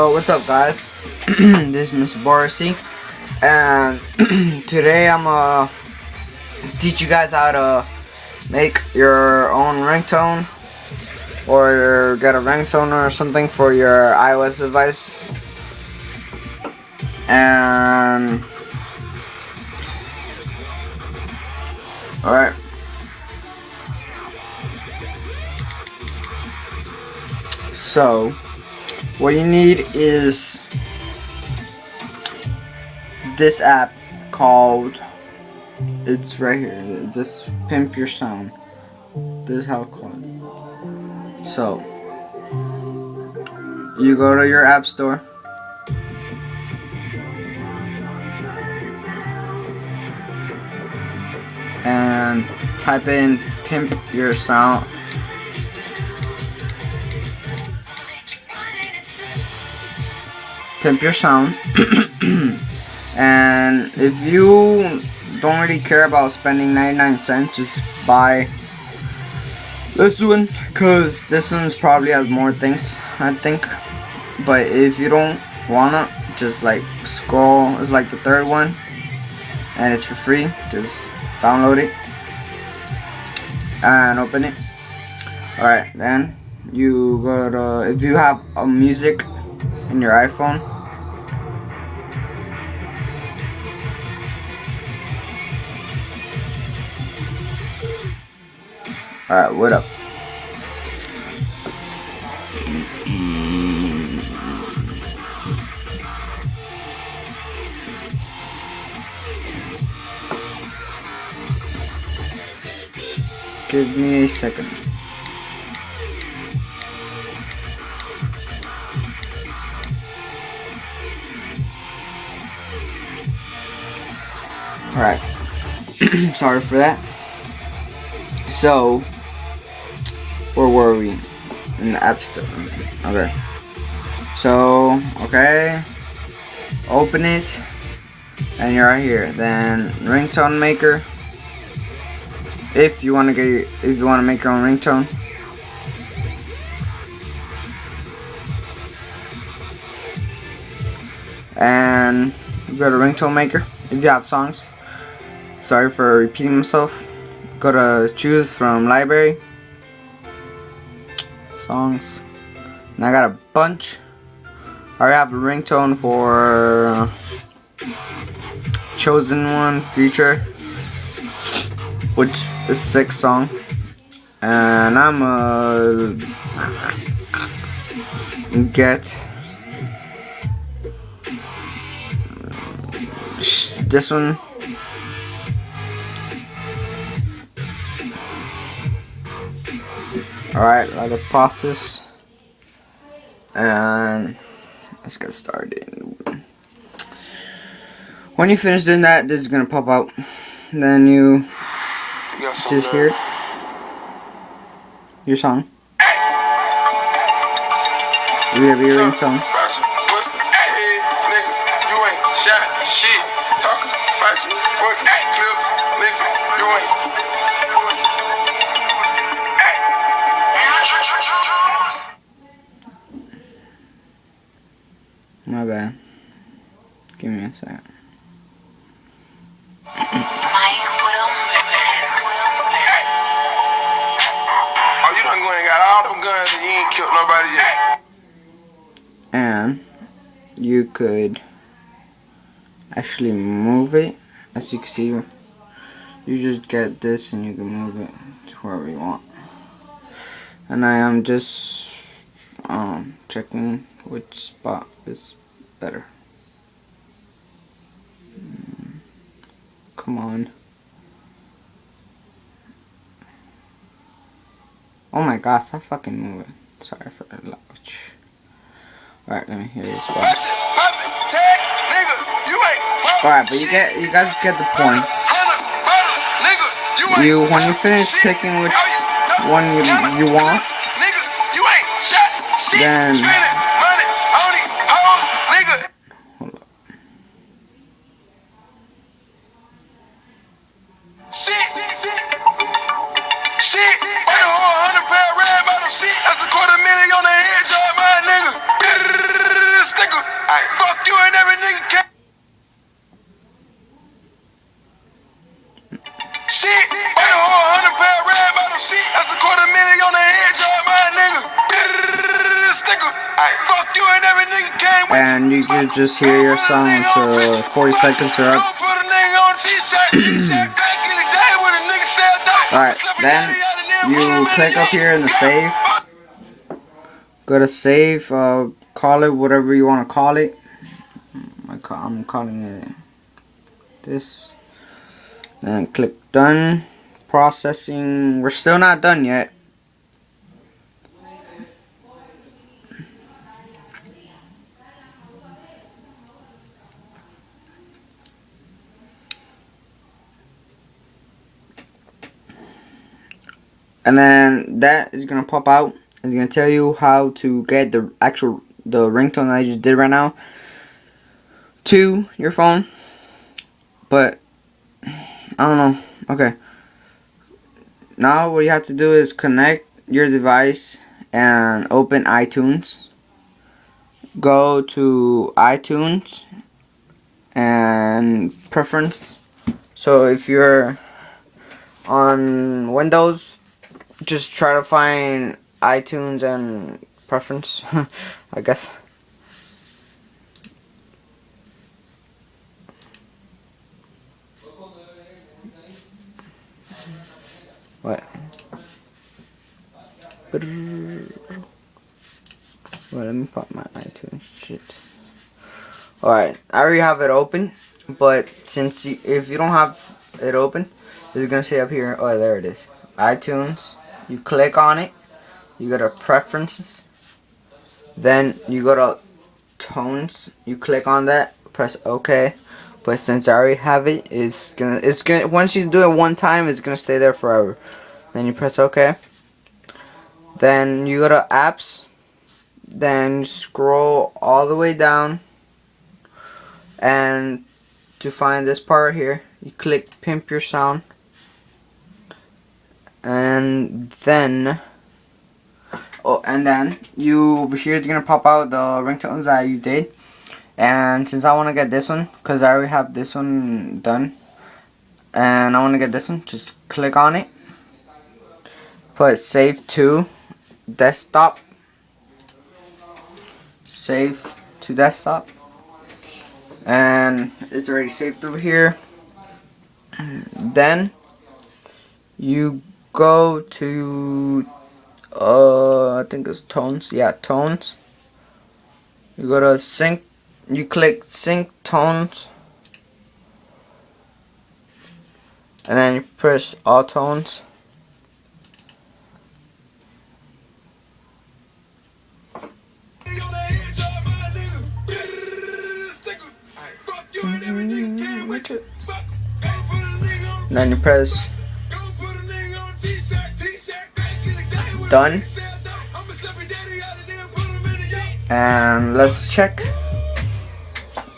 So what's up, guys? This is Mr. Borisy, and today I'm gonna teach you guys how to make your own ringtone, or get a ringtone or something for your iOS device. And alright, so what you need is this app called, it's right here, just Pimp Your Sound. This is how it's called. So you go to your app store, and type in Pimp Your Sound. Pimp Your Sound. And if you don't really care about spending 99 cents, just buy this one, because this one's probably has more things, I think. But if you don't wanna, just like scroll, it's like the third one, and it's for free. Just download it and open it. Alright, then you go to, if you have a music in your iPhone, alright, what up? Give me a second. Alright. Sorry for that. So, where were we? In the App Store. Okay. So, okay. Open it. And you're right here. Then, ringtone maker. If you want to make your own ringtone. And you go to ringtone maker. If you have songs. Sorry for repeating myself. Go to choose from library. Songs. And I got a bunch. I already have a ringtone for Chosen One, Future, which is 6 song. And I'm get this one. Alright, let it process, and let's get started. When you finish doing that, this is gonna pop out. Then you just hear it. Your song. You have your ringtone. My bad. Give me a second. Oh, you done go and got all them guns and you ain't killed nobody yet. And you could actually move it. As you can see, you just get this and you can move it to wherever you want. And I am just checking which spot is better. Come on. Oh my gosh, stop fucking moving. Sorry for the loud. Alright, let me hear this spot. Alright, but you guys get the point. When you finish picking which one you want, then hold up. Shit, 100 pound red bottom shit. That's $250,000 on the head job, my nigga. you and every nigga can. Shit, buy a whole 100 pair of red bottom shit. That's a $250,000 on the head job, my nigga. Sticker. Fuck you and every nigga came with And you can just hear your song for 40 seconds or up. Alright, then you click up here in the save. Go to save, call it whatever you want to call it. I'm calling it this. Then click done. Processing. We're still not done yet. And then that is gonna pop out. It's gonna tell you how to get the ringtone that I just did right now to your phone. But I don't know. Okay. Now what you have to do is connect your device and open iTunes. Go to iTunes and preference. So if you're on Windows, just try to find iTunes and preference, I guess. What? Well, let me pop my iTunes shit. Alright, I already have it open, but since if you don't have it open, it's gonna say up here. Oh, there it is. iTunes. You click on it. You go to preferences. Then you go to tones. You click on that. Press OK. But since I already have it, it's gonna once you do it one time, it's gonna stay there forever. Then you press OK. Then you go to apps. Then scroll all the way down. And to find this part here, you click pimp your sound. And then you over here is gonna pop out the ringtones that you did. And since I want to get this one, because I already have this one done, and I want to get this one, just click on it, put save to desktop, save to desktop, and it's already saved over here. Then you go to I think it's tones. Yeah, tones. You go to sync. You click sync tones, and then you press all tones. And then you press done. And let's check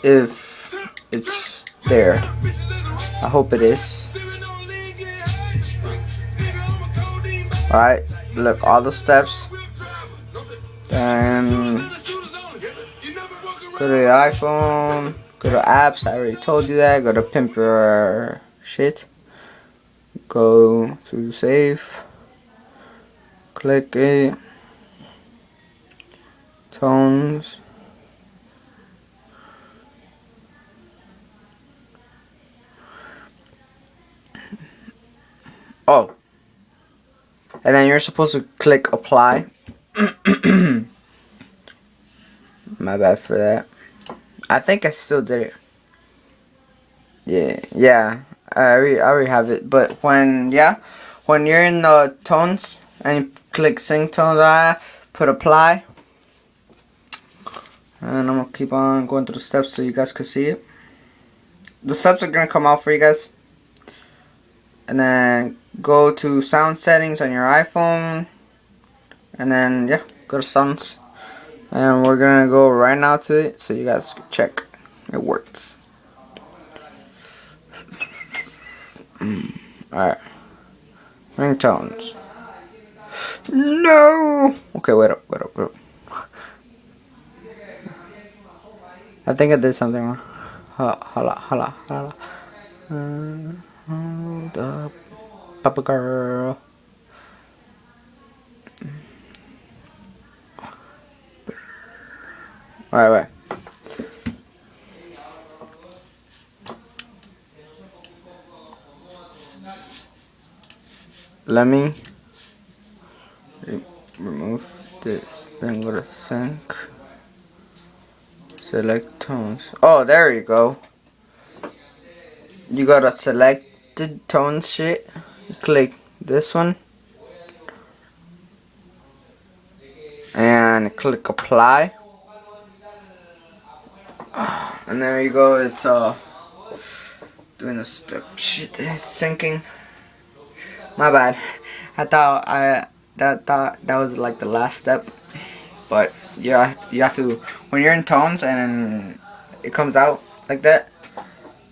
if it's there. I hope it is. Alright, look, all the steps. And go to your iPhone, go to apps, I already told you that. Go to pimp your shit. Go to save. Click it. Tones. Oh. And then you're supposed to click apply. My bad for that. I think I still did it. Yeah. I already have it. But when you're in the tones and you click sync tones, put apply. And I'm gonna keep on going through the steps so you guys can see it. The steps are gonna come out for you guys. And then go to sound settings on your iPhone. And then go to sounds. And we're gonna go right now to it so you guys can check it works. Alright. Ringtones. No! Okay, wait up. I think I did something wrong. Holla. Hold up, Papa girl. Wait. Let me remove this. Then go to sync. Select tones. Oh, there you go. You gotta selected tone shit. Click this one. And click apply. And there you go. It's doing the step. Shit, it's syncing. My bad. I thought that was like the last step. But yeah, you have to, when you're in tones and it comes out like that,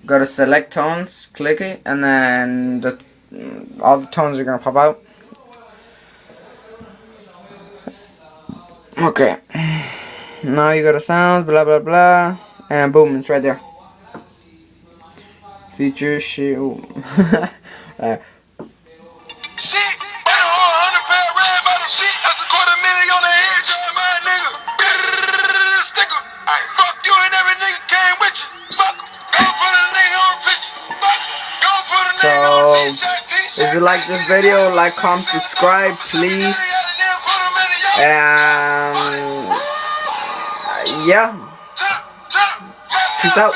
go to select tones, click it, and then all the tones are gonna pop out. Okay. Now you go to sounds, blah blah blah, and boom, it's right there. Feature shit. Alright. Shit, 100 red bottom shit. That's $250,000 on the head, drop my nigga. Sticker. Aight, fuck you and every nigga came with you. Fuck, go for the nigga on picture. Fuck, go for the nigga on t-shirt. If you like this video, like, comment, subscribe, please. And yeah, peace out.